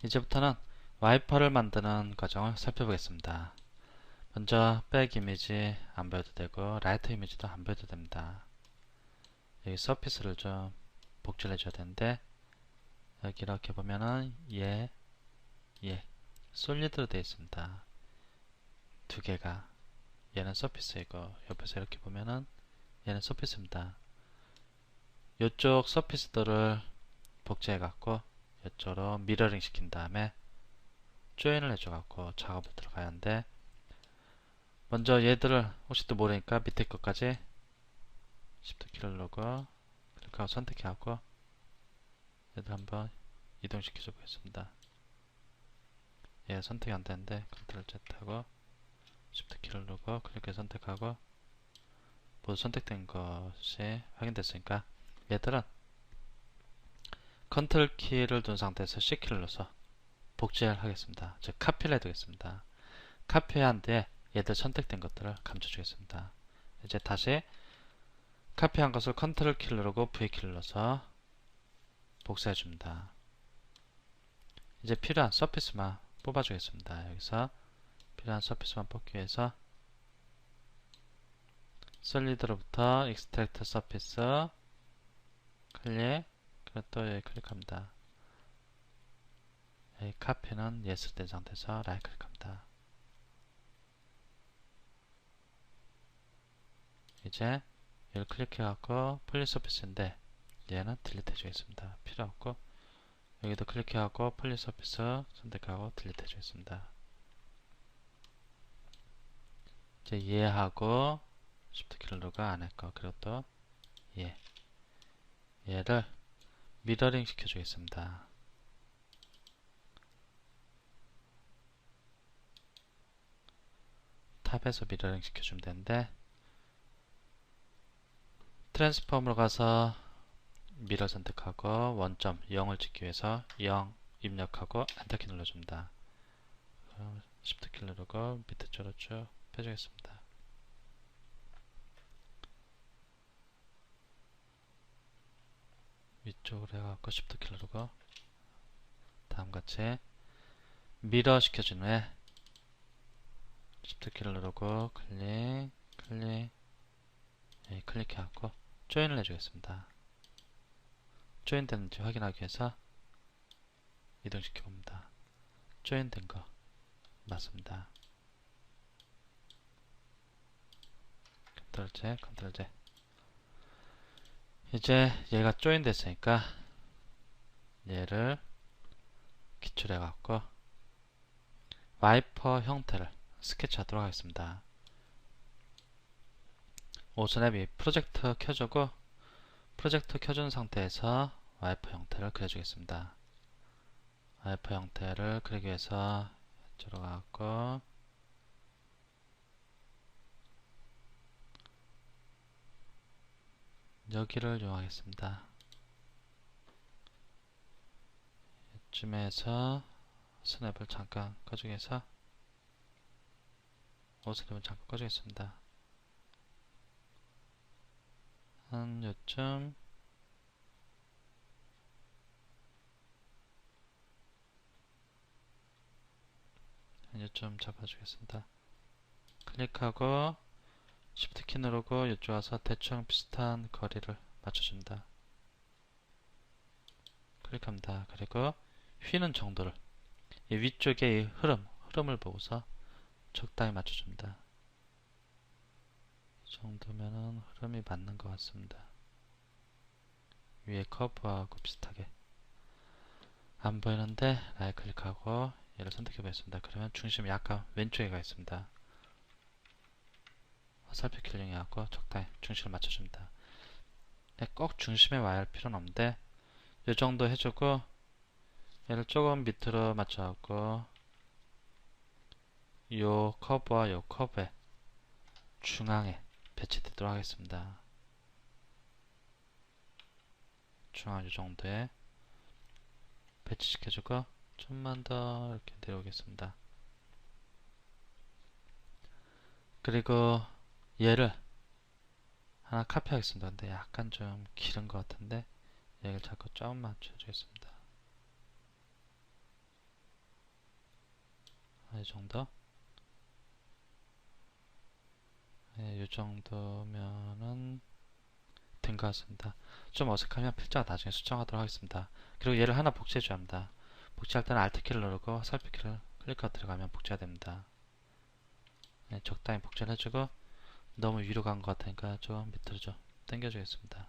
이제부터는 와이퍼를 만드는 과정을 살펴보겠습니다. 먼저 백 이미지 안 보여도 되고 라이트 이미지도 안 보여도 됩니다. 여기 서피스를 좀 복제를 해줘야 되는데, 여기 이렇게 보면은 얘 솔리드로 되어 있습니다. 두 개가. 얘는 서피스이고 옆에서 이렇게 보면은 얘는 서피스입니다. 이쪽 서피스들을 복제해 갖고 이쪽으로 미러링 시킨 다음에 조인을 해줘 갖고 작업을 들어가야 하는데, 먼저 얘들을 혹시 또 모르니까 밑에 것까지 Shift 키를 누르고 클릭하고 선택해 갖고 얘들 한번 이동시켜 줘 보겠습니다. 얘 선택이 안 되는데 Ctrl Z 하고 Shift 키를 누르고 클릭해 선택하고 모두 선택된 것이 확인됐으니까 얘들은 Ctrl 키를 둔 상태에서 C 키를 눌러서 복제를 하겠습니다. 즉 카피를 해두겠습니다. 카피한 뒤에 얘들 선택된 것들을 감춰주겠습니다. 이제 다시 카피한 것을 Ctrl 키를 누르고 V 키를 눌러서 복사해줍니다. 이제 필요한 서피스만 뽑아주겠습니다. 여기서 필요한 서피스만 뽑기 위해서 솔리드로부터 익스트랙트 서피스 클릭, 그리고 또 여기 클릭합니다. 여기 카피는 예스 된 상태에서 라이트 클릭합니다. 이제 여기 클릭해갖고 폴리 서피스인데 얘는 딜리트 해주겠습니다. 필요 없고, 여기도 클릭해갖고 폴리 서피스 선택하고 딜리트 해주겠습니다. 이제 얘하고 Shift 키를 누르고 안에 거, 그리고 또 얘를 미러링 시켜주겠습니다. 탑에서 미러링 시켜주면 되는데, 트랜스폼으로 가서 미러 선택하고 원점 0을 찍기 위해서 0 입력하고 엔터키 눌러줍니다. Shift 키를 누르고 밑에 쪽으로 쭉 펴주겠습니다. 위쪽으로 해갖고 Shift 키를 누르고 다음같이 미러 시켜준 후에 Shift 키를 누르고 클릭 클릭해갖고 조인을 해주겠습니다. 조인 됐는지 확인하기 위해서 이동시켜 봅니다. 조인 된 거 맞습니다. Ctrl Z, Ctrl Z. 이제 얘가 조인 됐으니까 얘를 기출해 갖고 와이퍼 형태를 스케치하도록 하겠습니다. 오스냅이 프로젝트 켜주고, 프로젝트 켜준 상태에서 와이퍼 형태를 그려주겠습니다. 와이퍼 형태를 그리기 위해서 이쪽으로 가고 여기를 이용하겠습니다. 이쯤에서 스냅을 잠깐 꺼주기 위해서 오스냅을 잠깐 꺼주겠습니다. 한 요쯤 잡아주겠습니다. 클릭하고 Shift 키 누르고 이쪽 와서 대충 비슷한 거리를 맞춰줍니다. 클릭합니다. 그리고 휘는 정도를 이 위쪽의 이 흐름을 보고서 적당히 맞춰줍니다. 이 정도면은 흐름이 맞는 것 같습니다. 위에 커브하고 비슷하게 안 보이는데 라이트 클릭하고 얘를 선택해 보겠습니다. 그러면 중심이 약간 왼쪽에 가 있습니다. 화살표 킬 이용해갖고 적당히 중심을 맞춰줍니다. 꼭 중심에 와야 할 필요는 없는데 이 정도 해주고 얘를 조금 밑으로 맞춰갖고 요 커브와 요 커브의 중앙에 배치되도록 하겠습니다. 중앙 요 정도에 배치시켜주고 좀만 더 이렇게 내려오겠습니다. 그리고 얘를 하나 카피하겠습니다. 근데 약간 좀 길은 것 같은데 얘를 자꾸 좀 맞춰주겠습니다. 이 정도. 이 정도면은 된 것 같습니다. 좀 어색하면 필자가 나중에 수정하도록 하겠습니다. 그리고 얘를 하나 복제해줘야 합니다. 복제할 때는 Alt키를 누르고 화살표키를 클릭하고 들어가면 복제가 됩니다. 네, 적당히 복제를 해주고 너무 위로 간 것 같으니까 좀 밑으로 좀 당겨주겠습니다.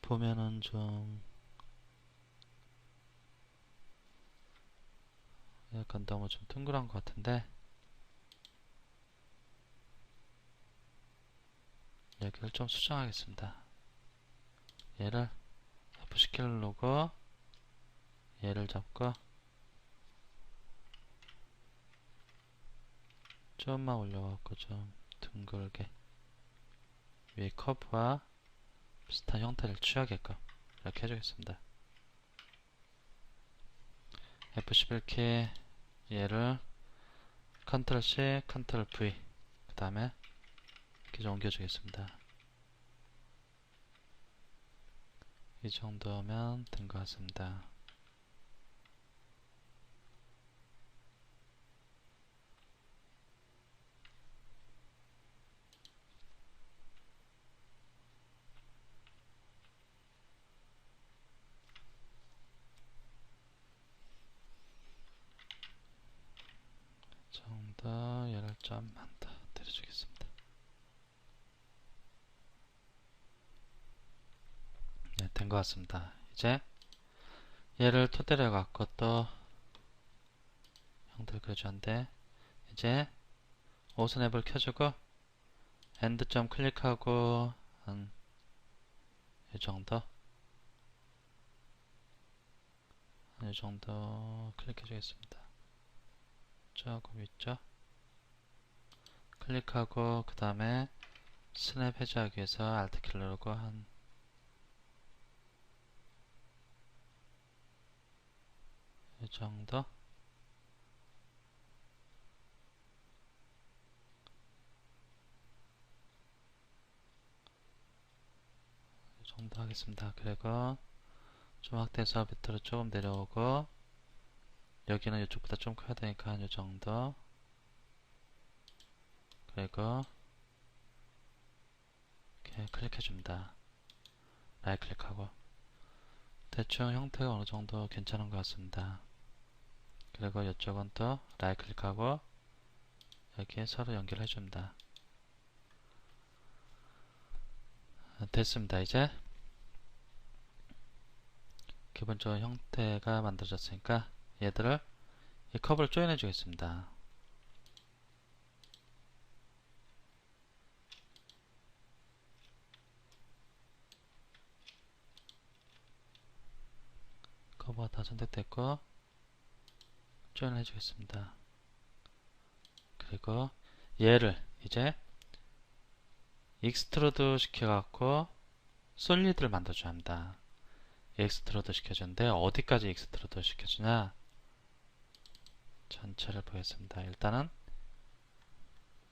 보면은 좀 약간 너무 좀 둥그런 것 같은데 여기를 좀 수정하겠습니다. 얘를 F10키를 누르고 얘를 잡고 좀만 올려갖고 좀 둥글게 위에 커브와 비슷한 형태를 취하게끔 이렇게 해주겠습니다. F11키 얘를 Ctrl C, Ctrl V 그 다음에 이렇게 좀 옮겨주겠습니다. 이 정도면 된 것 같습니다. 정도 얘를 좀만 더 내려주겠습니다. 네, 된 것 같습니다. 이제 얘를 토대로 해갖고 또 형태를 그려주는데 이제 오선 앱을 켜주고 엔드점 클릭하고 한 이 정도 이 정도 클릭해 주겠습니다. 조금 있죠? 클릭하고 그 다음에 스냅 해제하기 위해서 Alt키를 누르고 한 이 정도 이 정도 하겠습니다. 그리고 좀 확대해서 밑으로 조금 내려오고 여기는 이쪽보다 좀 커야 되니까 한 이 정도 그리고 이렇게 클릭해 줍니다. 라이트 클릭하고 대충 형태가 어느 정도 괜찮은 것 같습니다. 그리고 이쪽은 또 라이트 클릭하고 여기에 서로 연결해 줍니다. 됐습니다. 이제 기본적인 형태가 만들어졌으니까 얘들을 이 커브를 조인해 주겠습니다. 커브가 다 선택됐고 조인해 주겠습니다. 그리고 얘를 이제 익스트루드 시켜갖고 솔리드를 만들어줘야 합니다. 익스트루드 시켜주는데 어디까지 익스트루드 시켜주냐 전체를 보겠습니다. 일단은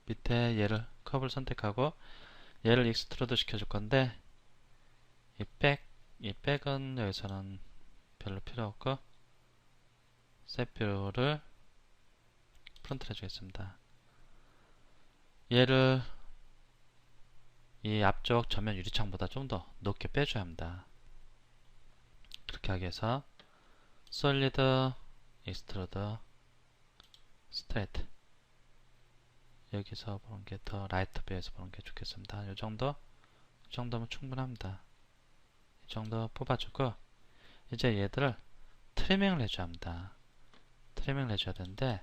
밑에 얘를 커브를 선택하고 얘를 익스트루드 시켜줄 건데 이 백은 여기서는 별로 필요 없고 셋뷰를 프론트를 해주겠습니다. 얘를 이 앞쪽 전면 유리창보다 좀 더 높게 빼줘야 합니다. 그렇게 하기 위해서 솔리드, 익스트루드, 스트레이트 여기서 보는 게 더 라이트 뷰에서 보는 게 좋겠습니다. 이 정도면 충분합니다. 이 정도 뽑아주고 이제 얘들을 트리밍을 해줘야 합니다. 트리밍을 해줘야 되는데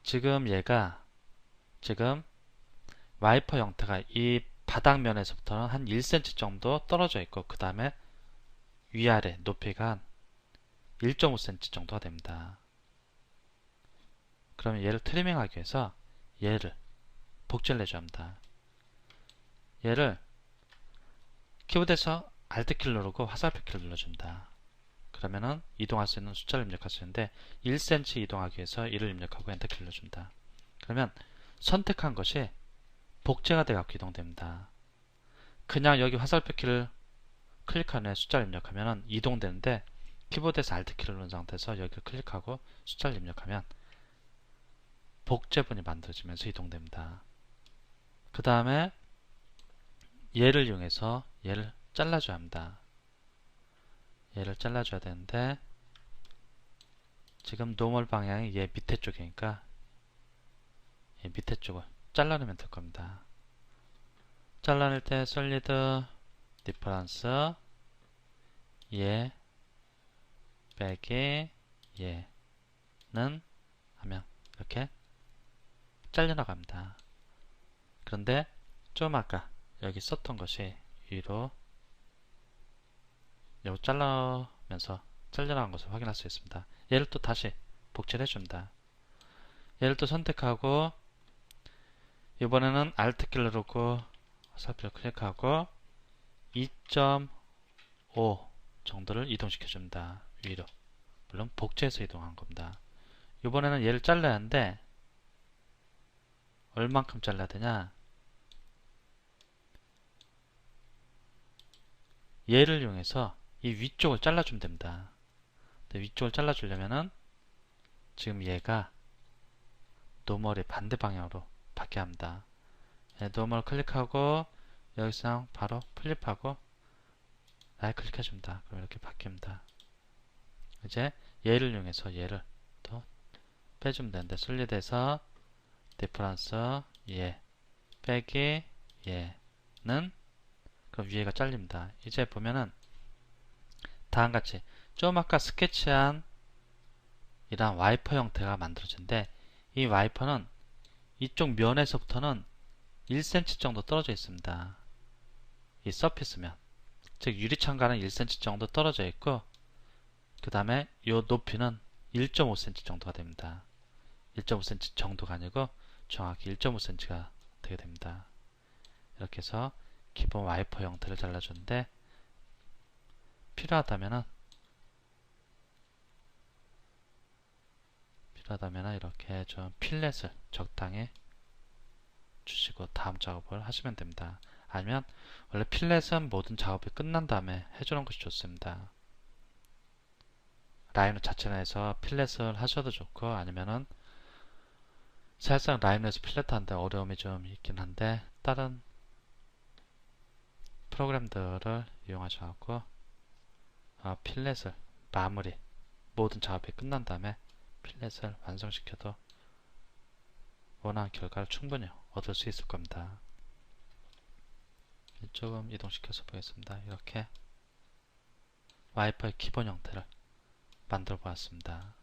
지금 얘가 지금 와이퍼 형태가 이 바닥면에서부터는 한 1cm 정도 떨어져 있고 그 다음에 위아래 높이가 한 1.5cm 정도가 됩니다. 그러면 얘를 트리밍하기 위해서 얘를 복제를 해줘야 합니다. 얘를 키보드에서 Alt키를 누르고 화살표키를 눌러줍니다. 그러면은 이동할 수 있는 숫자를 입력할 수 있는데 1cm 이동하기 위해서 1을 입력하고 엔터키를 눌러줍니다. 그러면 선택한 것이 복제가 되어 갖고 이동됩니다. 그냥 여기 화살표키를 클릭한 후에 숫자를 입력하면 이동되는데 키보드에서 Alt키를 누른 상태에서 여기를 클릭하고 숫자를 입력하면 복제본이 만들어지면서 이동됩니다. 그 다음에 얘를 이용해서 얘를 잘라줘야 합니다. 얘를 잘라줘야 되는데 지금 노멀 방향이 얘 밑에 쪽이니까 얘 밑에 쪽을 잘라내면 될 겁니다. 잘라낼 때 솔리드 디퍼런스 얘 빼기 얘는 하면 이렇게 잘려나갑니다. 그런데 좀 아까 여기 썼던 것이 위로 여기 잘라면서 잘려나간 것을 확인할 수 있습니다. 얘를 또 다시 복제를 해줍니다. 얘를 또 선택하고 이번에는 Alt키를 누르고 화살표를 클릭하고 2.5 정도를 이동시켜줍니다. 위로. 물론 복제해서 이동한 겁니다. 이번에는 얘를 잘라야 하는데 얼만큼 잘라야 되냐? 얘를 이용해서 이 위쪽을 잘라주면 됩니다. 위쪽을 잘라주려면은 지금 얘가 노멀의 반대 방향으로 바뀌어야 합니다. 노멀 클릭하고 여기서 바로 플립하고 라이트 클릭해줍니다. 그럼 이렇게 바뀝니다. 이제 얘를 이용해서 얘를 또 빼주면 되는데 솔리드에서 디퍼런스 얘 빼기 얘는 그럼 위에가 잘립니다. 이제 보면은 다음같이 좀 아까 스케치한 이런 와이퍼 형태가 만들어진데 이 와이퍼는 이쪽 면에서부터는 1cm 정도 떨어져 있습니다. 이 서피스면 즉 유리창과는 1cm 정도 떨어져 있고 그 다음에 이 높이는 1.5cm 정도가 됩니다. 1.5cm 정도가 아니고 정확히 1.5cm가 되게 됩니다. 이렇게 해서 기본 와이퍼 형태를 잘라줬는데 필요하다면 이렇게 좀 필렛을 적당히 주시고 다음 작업을 하시면 됩니다. 아니면 원래 필렛은 모든 작업이 끝난 다음에 해주는 것이 좋습니다. 라이노 자체 내에서 필렛을 하셔도 좋고 아니면은 사실상 라이노에서 필렛 하는데 어려움이 좀 있긴 한데 다른 프로그램들을 이용하셔서 필렛을 마무리 모든 작업이 끝난 다음에 필렛을 완성시켜도 원하는 결과를 충분히 얻을 수 있을 겁니다. 조금 이동시켜서 보겠습니다. 이렇게 와이퍼의 기본 형태를 만들어 보았습니다.